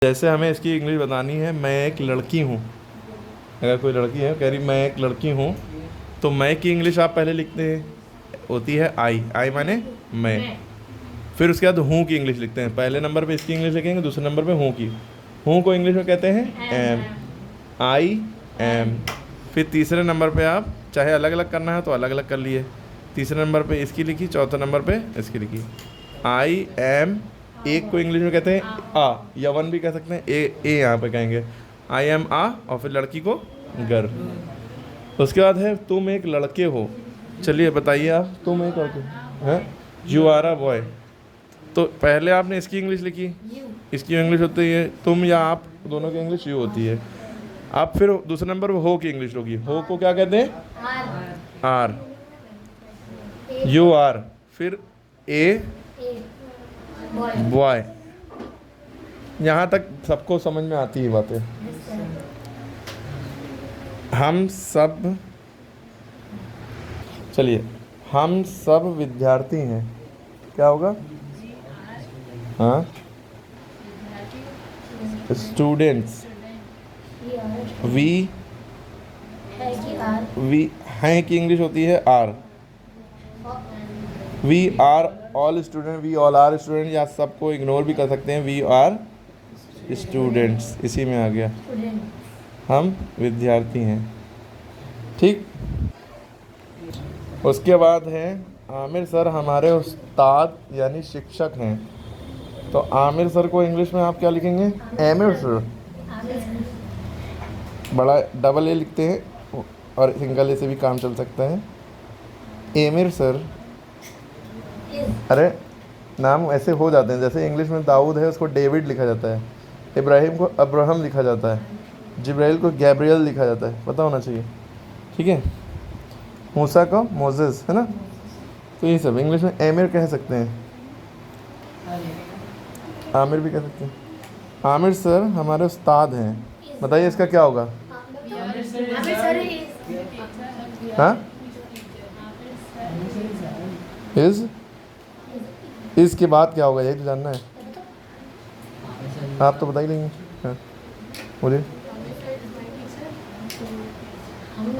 जैसे हमें इसकी इंग्लिश बतानी है, मैं एक लड़की हूँ। अगर कोई लड़की है कह रही मैं एक लड़की हूँ, तो मैं की इंग्लिश आप पहले लिखते हैं, होती है आई। आई माने मैं। फिर उसके बाद हूँ की इंग्लिश लिखते हैं। पहले नंबर पे इसकी इंग्लिश लिखेंगे, दूसरे नंबर पे हूँ की। हूँ को इंग्लिश में कहते हैं एम। I am. फिर तीसरे नंबर पे आप चाहे अलग अलग करना है तो अलग अलग कर लिए। तीसरे नंबर पे इसकी लिखी, चौथे नंबर पे इसकी लिखी। I am. एक को इंग्लिश में कहते हैं आ, या वन भी कह सकते हैं। ए यहाँ पे कहेंगे आई एम आ, और फिर लड़की को गर। उसके बाद है तुम एक लड़के हो। चलिए बताइए आप, तुम एक लड़के हैं, यू आर अ बॉय। तो पहले आपने इसकी इंग्लिश लिखी, इसकी इंग्लिश होती है तुम, या आप दोनों की इंग्लिश यू होती है। आप फिर दूसरे नंबर पर हो की इंग्लिश होगी। हो को क्या कहते हैं? आर। You are. फिर ए बॉय। यहाँ तक सबको समझ में आती है बातें। हम सब, चलिए, हम सब विद्यार्थी हैं। क्या होगा? हाँ, स्टूडेंट्स। वी हैं की इंग्लिश होती है are. We are all student, we all are student, या सबको इग्नोर भी कर सकते हैं। वी आर स्टूडेंट्स, इसी में आ गया। हम विद्यार्थी हैं। ठीक। उसके बाद है आमिर सर हमारे उस्ताद यानी शिक्षक हैं। तो आमिर सर को इंग्लिश में आप क्या लिखेंगे? आमिर सर। बड़ा डबल ए लिखते हैं, और सिंगल ए से भी काम चल सकता है। आमिर सर। अरे नाम ऐसे हो जाते हैं, जैसे इंग्लिश में दाऊद है उसको डेविड लिखा जाता है, इब्राहिम को अब्राहम लिखा जाता है, जिब्राइल को गैब्रियल लिखा जाता है, पता होना चाहिए। ठीक है। मूसा को मोजेस, है ना। तो ये सब इंग्लिश में आमिर कह सकते हैं, आमिर भी कह सकते हैं। आमिर सर हमारे उस्ताद हैं। बताइए इसका क्या होगा? हाँ, इस के बाद क्या होगा, यही तो जानना है। आप तो बता ही लेंगे। हाँ बोलिए।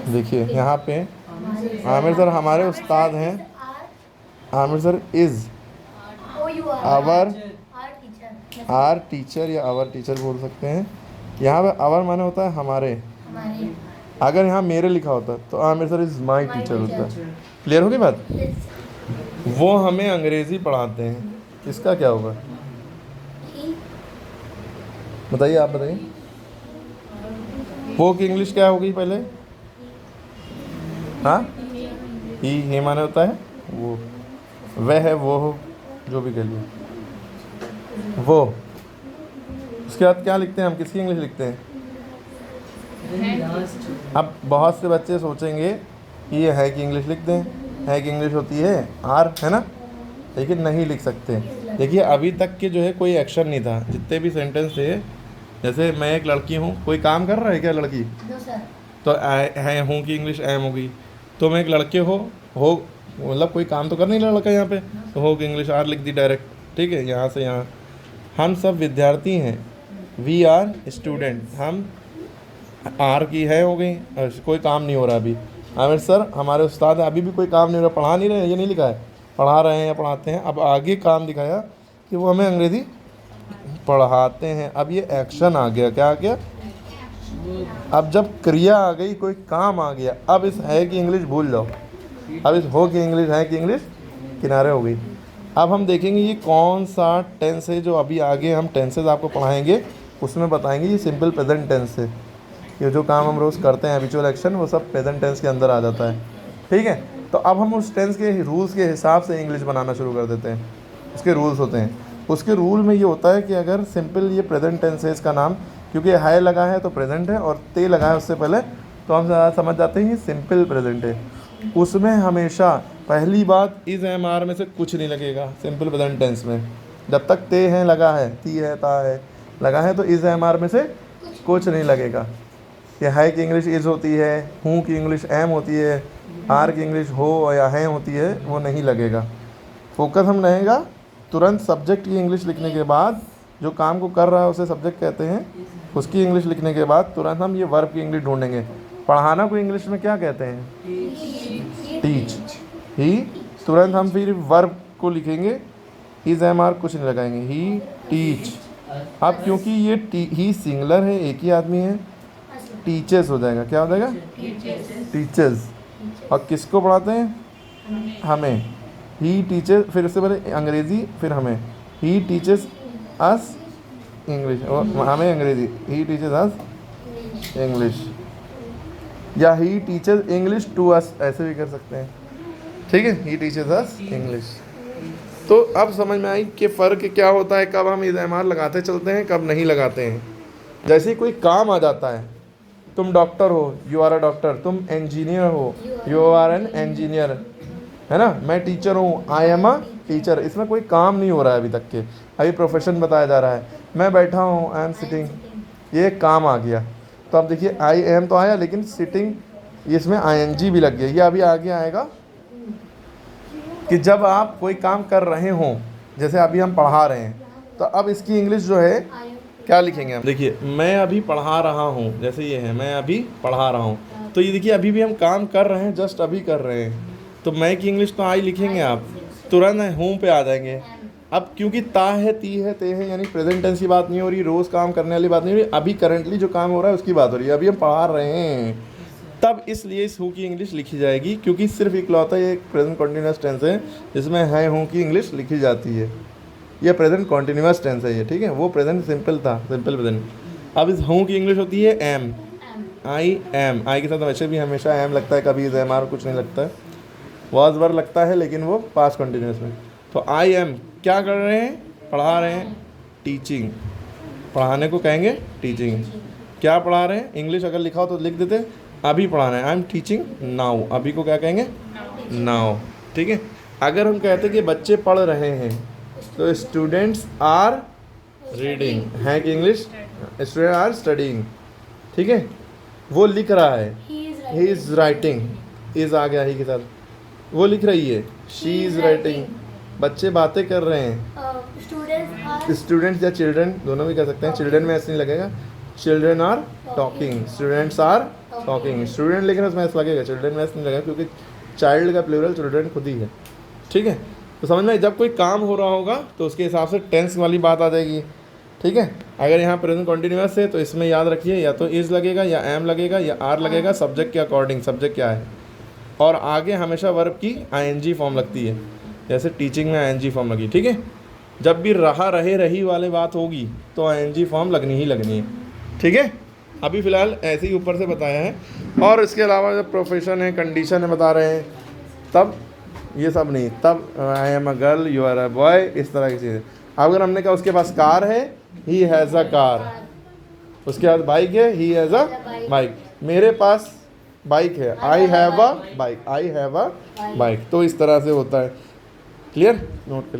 देखिए यहाँ पे आमिर सर हमारे उस्ताद हैं। Aamir sir is our teacher, या आवर टीचर बोल सकते हैं। यहाँ पे आवर माने होता है हमारे। अगर यहाँ मेरे लिखा होता तो Aamir sir is my teacher होता है। क्लियर होगी बात? वो हमें अंग्रेज़ी पढ़ाते हैं, इसका क्या होगा? बताइए, आप बताइए। वो की इंग्लिश क्या होगी पहले? हाँ, ही माने होता है वो, वह है, वो हो, जो भी कह लिए वो। उसके बाद क्या लिखते हैं हम, किसकी इंग्लिश लिखते हैं? अब बहुत से बच्चे सोचेंगे कि ये है कि इंग्लिश लिख दें, है कि इंग्लिश होती है आर, है ना, लेकिन नहीं लिख सकते। देखिए अभी तक के जो है कोई एक्शन नहीं था, जितने भी सेंटेंस थे, जैसे मैं एक लड़की हूँ, कोई काम कर रहा है क्या लड़की? तो है हूँ की इंग्लिश एम होगी। तो मैं एक लड़के हो मतलब कोई काम तो कर नहीं रहा लड़का यहाँ पे, तो हो की इंग्लिश आर लिख दी डायरेक्ट। ठीक है, यहाँ से यहाँ। हम सब विद्यार्थी हैं, वी आर स्टूडेंट। हम आर की है हो गई, कोई काम नहीं हो रहा अभी। आमिर सर हमारे उस्ताद हैं, अभी भी कोई काम नहीं हो रहा, पढ़ा नहीं रहे हैं, ये नहीं लिखा है पढ़ा रहे हैं या पढ़ाते हैं। अब आगे काम दिखाया कि वो हमें अंग्रेज़ी पढ़ाते हैं। अब ये एक्शन आ गया, क्या आ गया? अब जब क्रिया आ गई, कोई काम आ गया, अब इस है की इंग्लिश भूल जाओ, अब इस हो की इंग्लिश, है की इंग्लिश किनारे हो गई। अब हम देखेंगे ये कौन सा टेंस है जो अभी आगे हम टेंसेज आपको पढ़ाएंगे, उसमें बताएंगे ये सिंपल प्रेजेंट टेंस है। ये जो काम हम रोज़ करते हैं हैबिचुअल एक्शन, वो सब प्रेजेंट टेंस के अंदर आ जाता है। ठीक है, तो अब हम उस टेंस के रूल्स के हिसाब से इंग्लिश बनाना शुरू कर देते हैं। उसके रूल्स होते हैं, उसके रूल में ये होता है कि अगर सिंपल ये प्रेजेंट टेंस है, इसका नाम, क्योंकि है लगा है तो प्रेजेंट है, और ते लगा है उससे पहले, तो हम समझ जाते हैं ये सिंपल प्रेजेंट है। उसमें हमेशा पहली बात इज़ एम आर में से कुछ नहीं लगेगा सिंपल प्रेजेंट टेंस में। जब तक ते है लगा है, ती है, ता है लगा है, तो इज़ एम आर में से कुछ नहीं लगेगा। ये है की इंग्लिश इज़ होती है, हूँ की इंग्लिश एम होती है, आर की इंग्लिश हो या है होती है, वो नहीं लगेगा। फोकस हम रहेगा तुरंत सब्जेक्ट की इंग्लिश लिखने के बाद जो काम को कर रहा है उसे सब्जेक्ट कहते हैं। उसकी इंग्लिश लिखने के बाद तुरंत हम ये वर्ब की इंग्लिश ढूंढेंगे। पढ़ाना को इंग्लिश में क्या कहते हैं? टीच। ही, तुरंत हम फिर वर्ब को लिखेंगे, इज एम आर कुछ नहीं लगाएंगे, ही टीच। अब क्योंकि ये ही सिंगुलर है, एक ही आदमी है, टीचर्स हो जाएगा। क्या हो जाएगा? टीचर्स। और किसको पढ़ाते हैं? हमें। ही टीचर, फिर उससे पहले अंग्रेज़ी, फिर हमें। ही टीचर्स अस इंग्लिश, और हमें अंग्रेज़ी। ही टीचर्स अस इंग्लिश, या ही टीचर्स इंग्लिश टू अस, ऐसे भी कर सकते हैं। ठीक है, ही टीचर्स अस इंग्लिश। तो अब समझ में आई कि फ़र्क क्या होता है, कब हम इज़-एम-आर लगाते चलते हैं, कब नहीं लगाते हैं। जैसे कोई काम आ जाता है, तुम डॉक्टर हो, यू आर अ डॉक्टर। तुम इंजीनियर हो, यू आर एन इंजीनियर, है ना। मैं टीचर हूँ, आई एम अ टीचर। इसमें कोई काम नहीं हो रहा है अभी तक के, अभी प्रोफेशन बताया जा रहा है। मैं बैठा हूँ, आई एम सिटिंग, ये एक काम आ गया। तो अब देखिए आई एम तो आया, लेकिन सिटिंग इसमें आईएनजी भी लग गया। ये अभी आगे आएगा कि जब आप कोई काम कर रहे हों, जैसे अभी हम पढ़ा रहे हैं, तो अब इसकी इंग्लिश जो है क्या लिखेंगे हम? देखिए मैं अभी पढ़ा रहा हूँ, जैसे ये है मैं अभी पढ़ा रहा हूँ, तो ये देखिए अभी भी हम काम कर रहे हैं, जस्ट अभी कर रहे हैं। तो मैं की इंग्लिश तो आई लिखेंगे आप, तुरंत हूँ पे आ जाएंगे। अब क्योंकि ता है, ती है, ते है, यानी प्रेजेंट टेंस की बात नहीं हो रही, रोज़ काम करने वाली बात नहीं हो रही, अभी करंटली जो काम हो रहा है उसकी बात हो रही है, अभी हम पढ़ा रहे हैं। तब इसलिए इस हूँ की इंग्लिश लिखी जाएगी, क्योंकि सिर्फ इकलौता ये एक प्रेजेंट कॉन्टिन्यूस टेंस है जिसमें है हूँ की इंग्लिश लिखी जाती है। ये प्रेजेंट कॉन्टिन्यूस टेंस है ये, ठीक है। वो प्रेजेंट सिंपल था, सिंपल प्रेजेंट। अब इस हूँ की इंग्लिश होती है एम, आई एम। आई के साथ वैसे भी हमेशा एम लगता है, कभी इज एम आर कुछ नहीं लगता है, वॉज वर लगता है, लेकिन वो पास्ट कॉन्टिन्यूस में। तो आई एम क्या कर रहे हैं? पढ़ा रहे हैं, टीचिंग। पढ़ाने को कहेंगे टीचिंग। क्या पढ़ा रहे हैं? इंग्लिश अगर लिखा हो तो लिख देते, अभी पढ़ाना है, आई एम टीचिंग नाउ। अभी को क्या कहेंगे? नाउ, ठीक है। अगर हम कहते कि बच्चे पढ़ रहे हैं, तो स्टूडेंट्स आर रीडिंग, है कि इंग्लिश? स्टूडेंट आर स्टडिंग, ठीक है। वो लिख रहा है, ही इज़ राइटिंग, इज़ आ गया ही के साथ, वो लिख रही है, शी इज़ राइटिंग। बच्चे बातें कर रहे हैं, स्टूडेंट्स या चिल्ड्रन दोनों भी कह सकते हैं, चिल्ड्रन में ऐसे नहीं लगेगा। Children are talking, students are talking. Student लेकिन उसमें ऐसा लगेगा, चिल्ड्रन में ऐसा नहीं लगेगा, क्योंकि चाइल्ड का प्लूरल चिल्ड्रन खुद ही है, ठीक है। तो समझ में, जब कोई काम हो रहा होगा तो उसके हिसाब से टेंस वाली बात आ जाएगी, ठीक है। अगर यहाँ प्रेजेंट कॉन्टिन्यूअस है तो इसमें याद रखिए या तो इज़ लगेगा, या एम लगेगा, या आर लगेगा, सब्जेक्ट के अकॉर्डिंग, सब्जेक्ट क्या है। और आगे हमेशा वर्ब की आईएनजी फॉर्म लगती है, जैसे टीचिंग में आईएनजी फॉर्म लगी, ठीक है। जब भी रहा, रहे, रही वाली बात होगी तो आईएनजी फॉर्म लगनी ही लगनी है, ठीक है। अभी फ़िलहाल ऐसे ही ऊपर से बताया है, और इसके अलावा जब प्रोफेशन है, कंडीशन है बता रहे हैं, तब ये सब नहीं, तब I am a girl, you are a boy, इस तरह की चीज़ें। अगर हमने कहा उसके पास कार है, ही हैज़ अ कार, उसके पास बाइक है, ही हैज़ अ बाइक। मेरे पास बाइक है, I have a bike, I have a bike. तो इस तरह से होता है, क्लियर, नोट कर